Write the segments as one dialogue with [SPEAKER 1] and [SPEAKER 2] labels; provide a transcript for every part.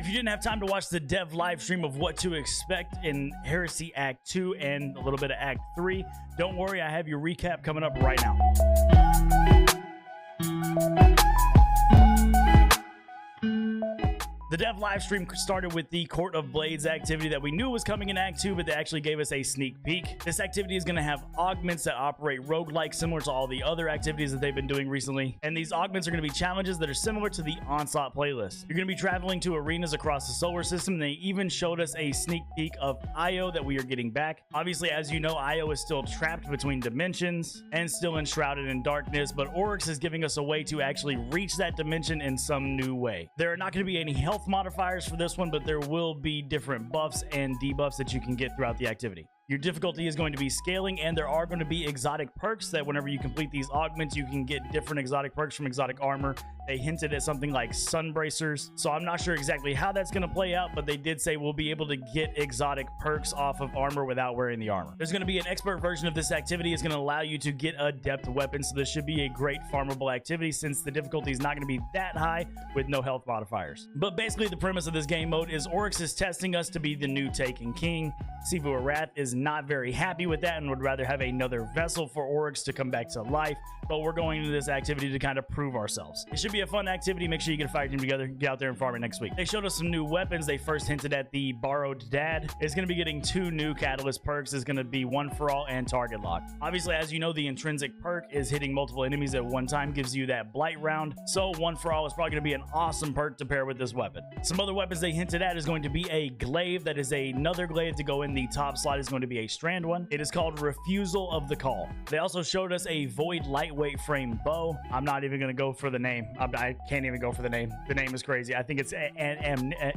[SPEAKER 1] If you didn't have time to watch the dev live stream of what to expect in Heresy Act 2 and a little bit of Act 3, don't worry, I have your recap coming up right now. The dev live stream started with the Court of Blades activity that we knew was coming in Act 2, but they actually gave us a sneak peek. This activity is going to have augments that operate roguelike, similar to all the other activities that they've been doing recently. And these augments are going to be challenges that are similar to the Onslaught playlist. You're going to be traveling to arenas across the solar system. They even showed us a sneak peek of Io that we are getting back. Obviously, as you know, Io is still trapped between dimensions and still enshrouded in darkness, but Oryx is giving us a way to actually reach that dimension in some new way. There are not going to be any health modifiers for this one, but there will be different buffs and debuffs that you can get throughout the activity. Your difficulty is going to be scaling, and there are going to be exotic perks that whenever you complete these augments, you can get different exotic perks from exotic armor. They hinted at something like sun bracers, so I'm not sure exactly how that's going to play out, but they did say we'll be able to get exotic perks off of armor without wearing the armor. There's going to be an expert version of this activity. It's going to allow you to get adept weapons, so this should be a great farmable activity since the difficulty is not going to be that high with no health modifiers. But basically, the premise of this game mode is Oryx is testing us to be the new Taken King. Sivu Arath is not very happy with that and would rather have another vessel for Oryx to come back to life, but we're going into this activity to kind of prove ourselves. It should be a fun activity. Make sure you get a fire team together, get out there and farm it next week. They showed us some new weapons. They first hinted at the Borrowed Dad. It's going to be getting 2 new catalyst perks. It's going to be One for All and Target Lock. Obviously, as you know, the intrinsic perk is hitting multiple enemies at one time, gives you that blight round, so One for All is probably going to be an awesome perk to pair with this weapon. Some other weapons they hinted at is going to be a glaive. That is another glaive to go in the top slot. Is going to be a strand one. It is called Refusal of the Call. They also showed us a void lightweight frame bow. I'm not even going to go for the name. I can't even go for the name. The name is crazy. I think it's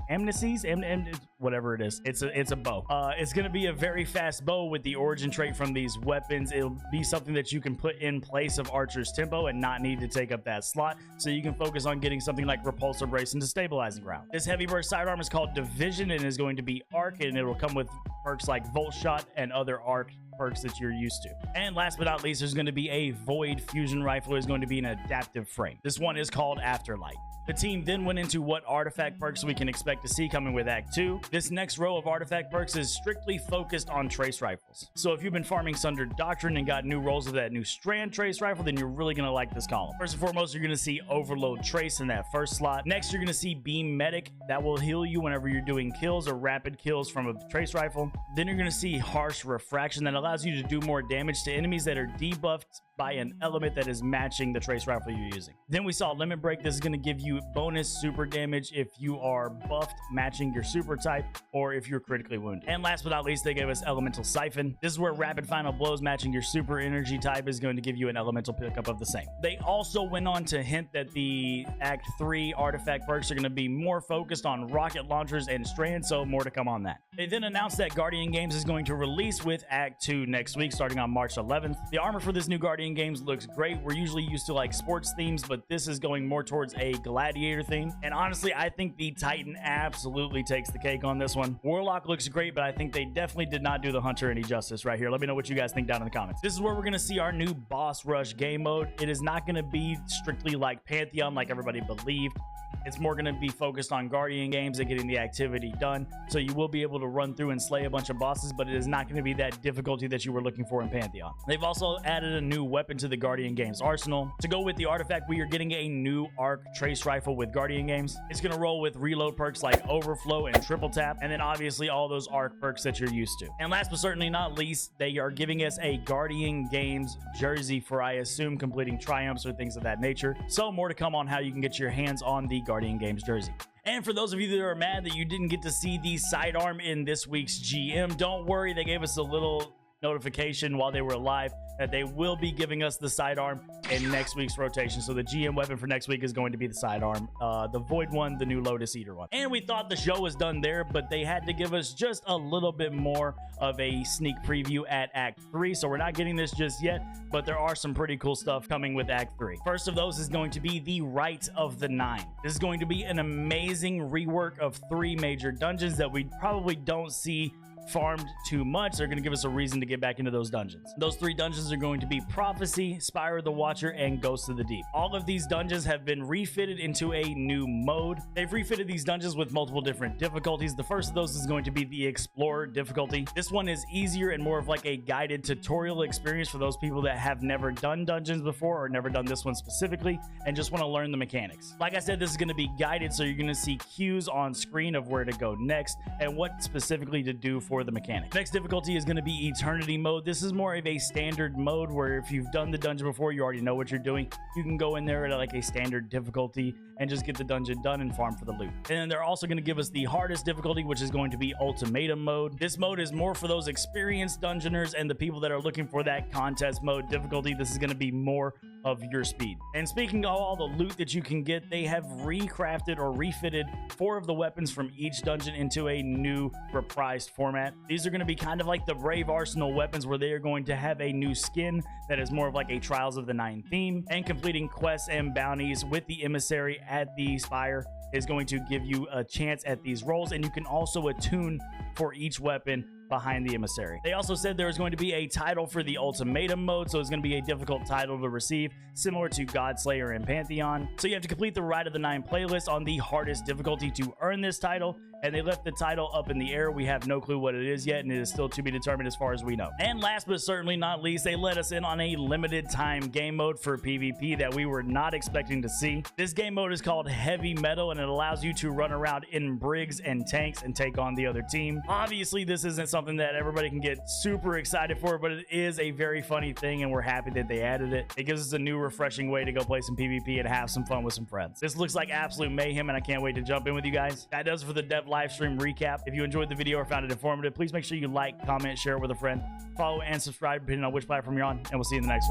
[SPEAKER 1] Amnesties, whatever it is. It's a bow. It's going to be a very fast bow with the origin trait from these weapons. It'll be something that you can put in place of Archer's Tempo and not need to take up that slot, so you can focus on getting something like Repulsor Brace into stabilizing round. This heavy burst sidearm is called Division and is going to be arc, and it will come with perks like Volt Shot and other arc perks that you're used to. And last but not least, there's going to be a Void Fusion Rifle. Is going to be an adaptive frame. This one is called Afterlight. The team then went into what artifact perks we can expect to see coming with Act 2. This next row of artifact perks is strictly focused on trace rifles. So if you've been farming Sunder Doctrine and got new rolls of that new Strand trace rifle, then you're really going to like this column. First and foremost, you're going to see Overload Trace in that first slot. Next, you're going to see Beam Medic. That will heal you whenever you're doing kills or rapid kills from a trace rifle. Then you're going to see Harsh Refraction that allows you to do more damage to enemies that are debuffed by an element that is matching the trace rifle you're using. Then we saw Limit Break. This is going to give you bonus super damage if you are buffed matching your super type or if you're critically wounded. And last but not least, they gave us Elemental Siphon. This is where Rapid Final Blows matching your super energy type is going to give you an elemental pickup of the same. They also went on to hint that the Act 3 artifact perks are going to be more focused on rocket launchers and strands, so more to come on that. They then announced that Guardian Games is going to release with Act 2 next week starting on March 11th. The armor for this new Guardian Games looks great. We're usually used to like sports themes, but this is going more towards a gladiator theme. And honestly, I think the Titan absolutely takes the cake on this one. Warlock looks great, but I think they definitely did not do the Hunter any justice right here. Let me know what you guys think down in the comments. This is where we're going to see our new boss rush game mode. It is not going to be strictly like Pantheon like everybody believed. It's more going to be focused on Guardian Games and getting the activity done. So you will be able to run through and slay a bunch of bosses, but it is not going to be that difficulty that you were looking for in Pantheon. They've also added a new weapon to the Guardian Games arsenal. To go with the artifact, we are getting a new Arc Trace Rifle with Guardian Games. It's going to roll with reload perks like Overflow and Triple Tap, and then obviously all those Arc perks that you're used to. And last but certainly not least, they are giving us a Guardian Games jersey for, I assume, completing triumphs or things of that nature. So more to come on how you can get your hands on the Guardian Games jersey. And for those of you that are mad that you didn't get to see the sidearm in this week's GM, don't worry, they gave us a little notification while they were live that they will be giving us the sidearm in next week's rotation. So the GM weapon for next week is going to be the sidearm, the Void one, the new Lotus Eater one. And we thought the show was done there, but they had to give us just a little bit more of a sneak preview at Act 3. So we're not getting this just yet, but there are some pretty cool stuff coming with Act 3. First of those is going to be the Rite of the Nine. This is going to be an amazing rework of 3 major dungeons that we probably don't see farmed too much, they're going to give us a reason to get back into those dungeons. Those 3 dungeons are going to be Prophecy, Spire of the Watcher, and Ghost of the Deep. All of these dungeons have been refitted into a new mode. They've refitted these dungeons with multiple different difficulties. The first of those is going to be the Explorer difficulty. This one is easier and more of like a guided tutorial experience for those people that have never done dungeons before or never done this one specifically and just want to learn the mechanics. Like I said, this is going to be guided, so you're going to see cues on screen of where to go next and what specifically to do for the mechanic. Next difficulty is going to be Eternity mode. This is more of a standard mode where if you've done the dungeon before, you already know what you're doing. You can go in there at like a standard difficulty and just get the dungeon done and farm for the loot. And then they're also going to give us the hardest difficulty, which is going to be Ultimatum mode. This mode is more for those experienced dungeoners and the people that are looking for that contest mode difficulty. This is going to be more of your speed. And speaking of all the loot that you can get, they have recrafted or refitted 4 of the weapons from each dungeon into a new reprised format. These are going to be kind of like the Brave Arsenal weapons, where they are going to have a new skin that is more of like a Trials of the Nine theme, and completing quests and bounties with the emissary at the Spire is going to give you a chance at these rolls, and you can also attune for each weapon behind the emissary. They also said there is going to be a title for the Ultimatum mode, so it's going to be a difficult title to receive, similar to Godslayer and Pantheon. So you have to complete the Rite of the Nine playlist on the hardest difficulty to earn this title, and they left the title up in the air. We have no clue what it is yet, and it is still to be determined as far as we know. And last but certainly not least, they let us in on a limited time game mode for PvP that we were not expecting to see. This game mode is called Heavy Metal, and it allows you to run around in brigs and tanks and take on the other team. Obviously, this isn't something that everybody can get super excited for, but it is a very funny thing, and we're happy that they added it. It gives us a new refreshing way to go play some PvP and have some fun with some friends. This looks like absolute mayhem, and I can't wait to jump in with you guys. That does it for the Dev Livestream recap. If you enjoyed the video or found it informative, please make sure you like, comment, share it with a friend, follow and subscribe depending on which platform you're on, and we'll see you in the next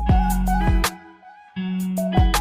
[SPEAKER 1] one.